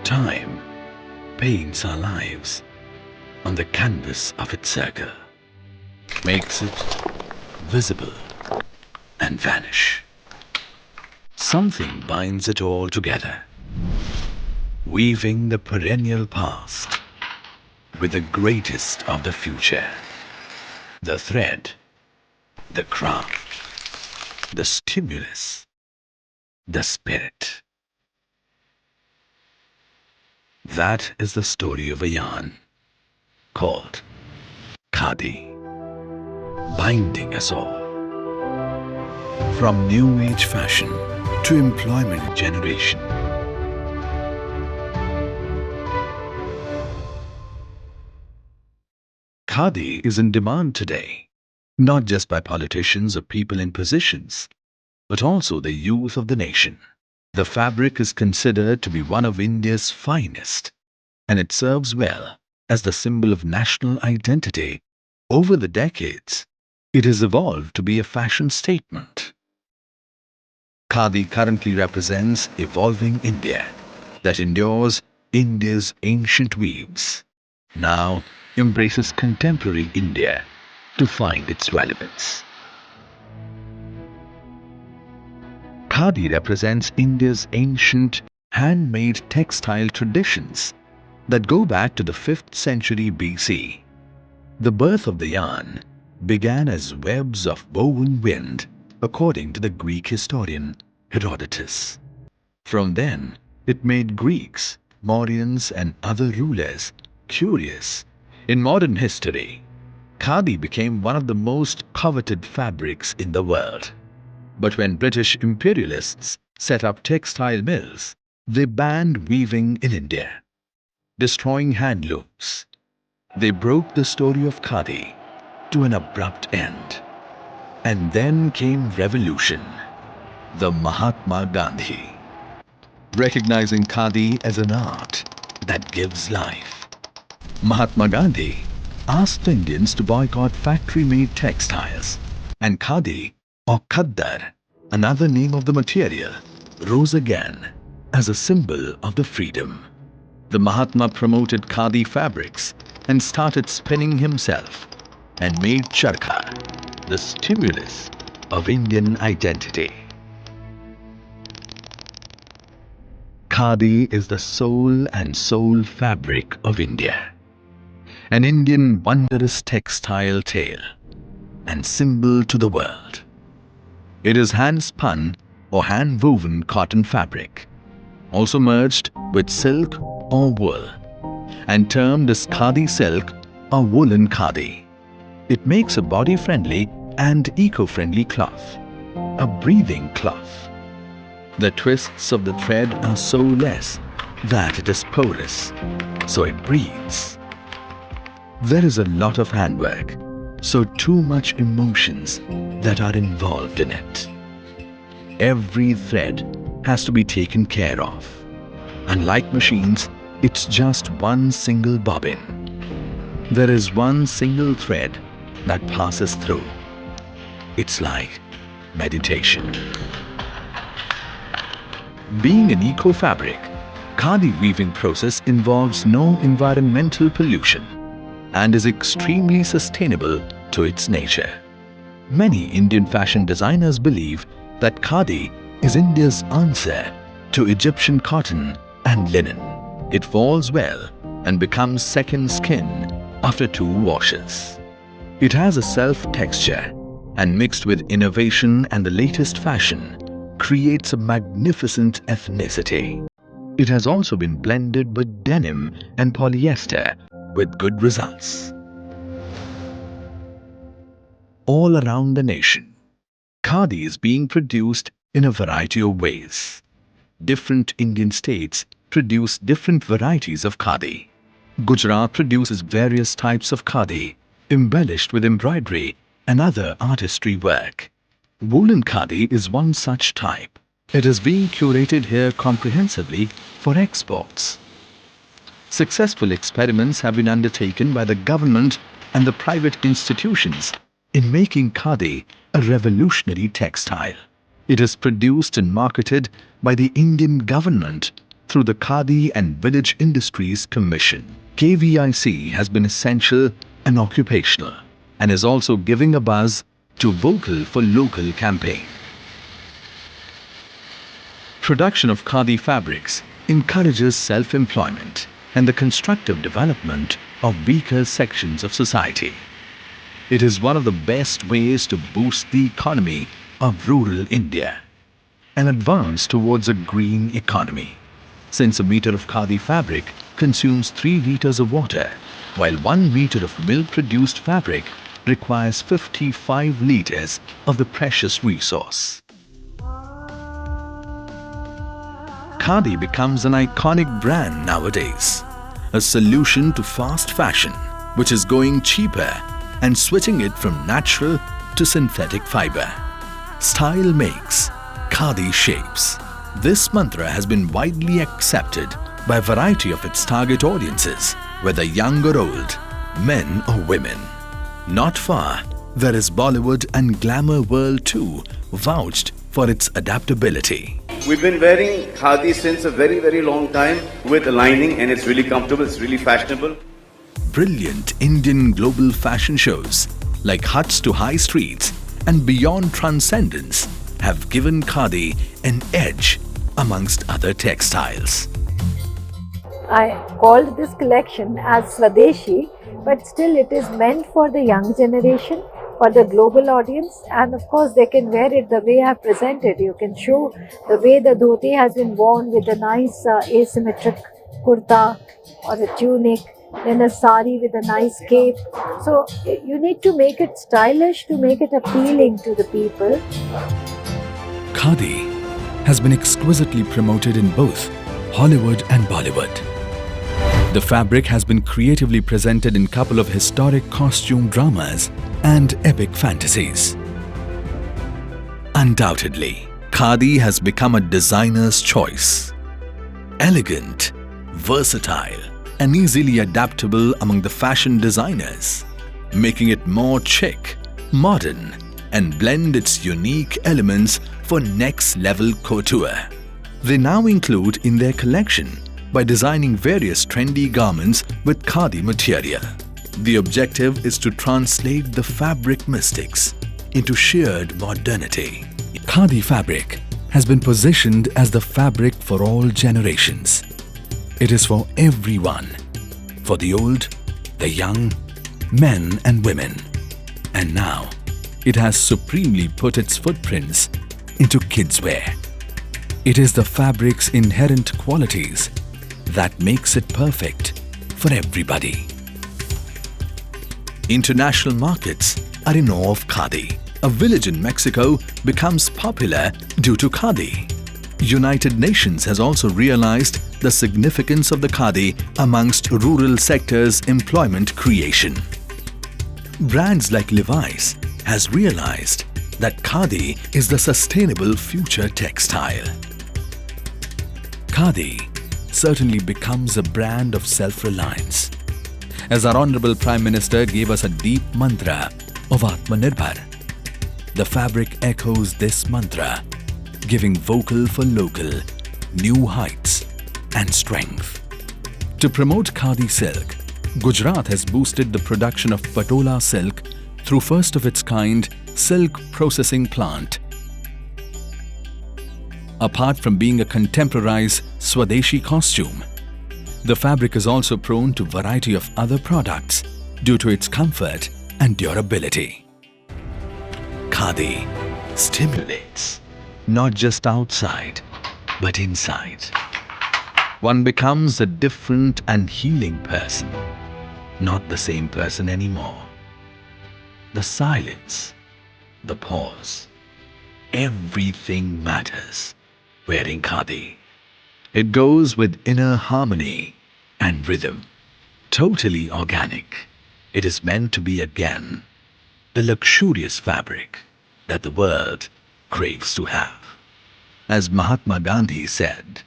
Time paints our lives on the canvas of its circle, makes it visible and vanish. Something binds it all together, weaving the perennial past with the greatest of the future. The thread, the craft, the stimulus, the spirit. That is the story of a yarn called Khadi, binding us all. From new age fashion to employment generation. Khadi is in demand today, not just by politicians or people in positions, but also the youth of the nation. The fabric is considered to be one of India's finest, and it serves well as the symbol of national identity. Over the decades, it has evolved to be a fashion statement. Khadi currently represents evolving India that endures India's ancient weaves, now embraces contemporary India to find its relevance. Khadi represents India's ancient handmade textile traditions that go back to the 5th century BC. The birth of the yarn began as webs of woven wind, according to the Greek historian Herodotus. From then, it made Greeks, Mauryans and other rulers curious. In modern history, Khadi became one of the most coveted fabrics in the world. But when British imperialists set up textile mills, they banned weaving in India, destroying handlooms. They broke the story of Khadi to an abrupt end. And then came revolution, the Mahatma Gandhi, recognizing Khadi as an art that gives life. Mahatma Gandhi asked Indians to boycott factory-made textiles, and Khadi, or Khaddar, another name of the material, rose again as a symbol of the freedom. The Mahatma promoted Khadi fabrics and started spinning himself and made charkha the stimulus of Indian identity. Khadi is the soul and soul fabric of India, an Indian wondrous textile tale and symbol to the world. It is hand-spun or hand-woven cotton fabric, also merged with silk or wool, and termed as Khadi silk or woolen Khadi. It makes a body-friendly and eco-friendly cloth, a breathing cloth. The twists of the thread are so less that it is porous, so it breathes. There is a lot of handwork, so too much emotions that are involved in it. Every thread has to be taken care of. Unlike machines, it's just one single bobbin. There is one single thread that passes through. It's like meditation. Being an eco-fabric, Khadi weaving process involves no environmental pollution and is extremely sustainable to its nature. Many Indian fashion designers believe that Khadi is India's answer to Egyptian cotton and linen. It falls well and becomes second skin after 2 washes. It has a self-texture and mixed with innovation and the latest fashion creates a magnificent ethnicity. It has also been blended with denim and polyester with good results. All around the nation, Khadi is being produced in a variety of ways. Different Indian states produce different varieties of Khadi. Gujarat produces various types of Khadi, embellished with embroidery and other artistry work. Woolen Khadi is one such type. It is being curated here comprehensively for exports. Successful experiments have been undertaken by the government and the private institutions in making Khadi a revolutionary textile. It is produced and marketed by the Indian government through the Khadi and Village Industries Commission. KVIC has been essential and occupational and is also giving a buzz to Vocal for Local campaign. Production of Khadi fabrics encourages self-employment and the constructive development of weaker sections of society. It is one of the best ways to boost the economy of rural India and advance towards a green economy, since a meter of Khadi fabric consumes 3 liters of water, while 1 meter of mill-produced fabric requires 55 liters of the precious resource. Khadi becomes an iconic brand nowadays, a solution to fast fashion, which is going cheaper and switching it from natural to synthetic fiber. Style makes, Khadi shapes. This mantra has been widely accepted by a variety of its target audiences, whether young or old, men or women. Not far, there is Bollywood and glamour world too, vouched for its adaptability. We've been wearing Khadi since a very long time with a lining, and it's really comfortable, it's really fashionable. Brilliant Indian global fashion shows like Huts to High Streets and Beyond Transcendence have given Khadi an edge amongst other textiles. I called this collection as Swadeshi, but still it is meant for the young generation, for the global audience, and of course they can wear it the way I have presented. You can show the way the dhoti has been worn with a nice asymmetric kurta or a tunic, then a sari with a nice cape. So you need to make it stylish to make it appealing to the people. Khadi has been exquisitely promoted in both Hollywood and Bollywood. The fabric has been creatively presented in a couple of historic costume dramas and epic fantasies. Undoubtedly, Khadi has become a designer's choice. Elegant, versatile, and easily adaptable among the fashion designers, making it more chic, modern, and blend its unique elements for next-level couture. They now include in their collection by designing various trendy garments with Khadi material. The objective is to translate the fabric mystics into sheared modernity. Khadi fabric has been positioned as the fabric for all generations. It is for everyone, for the old, the young, men and women. And now, it has supremely put its footprints into kids' wear. It is the fabric's inherent qualities that makes it perfect for everybody. International markets are in awe of Khadi. A village in Mexico becomes popular due to Khadi. United Nations has also realized the significance of the Khadi amongst rural sectors' employment creation. Brands like Levi's has realized that Khadi is the sustainable future textile. Khadi certainly becomes a brand of self-reliance. As our Honorable Prime Minister gave us a deep mantra of Atmanirbhar, the fabric echoes this mantra, giving vocal for local new heights and strength. To promote Khadi silk, Gujarat has boosted the production of patola silk through first of its kind silk processing plant. Apart from being a contemporized Swadeshi costume, the fabric is also prone to variety of other products due to its comfort and durability. Khadi stimulates not just outside but inside. One becomes a different and healing person, not the same person anymore. The silence, the pause, everything matters wearing Khadi. It goes with inner harmony and rhythm. Totally organic, it is meant to be again the luxurious fabric that the world craves to have. As Mahatma Gandhi said,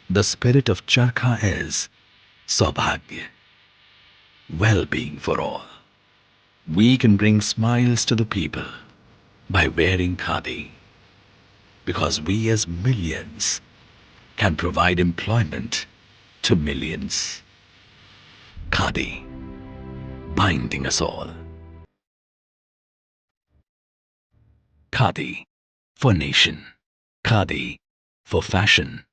the spirit of charkha is saubhagya, well-being for all. We can bring smiles to the people by wearing Khadi, because we as millions can provide employment to millions. Khadi, binding us all. Khadi for nation. Khadi for fashion.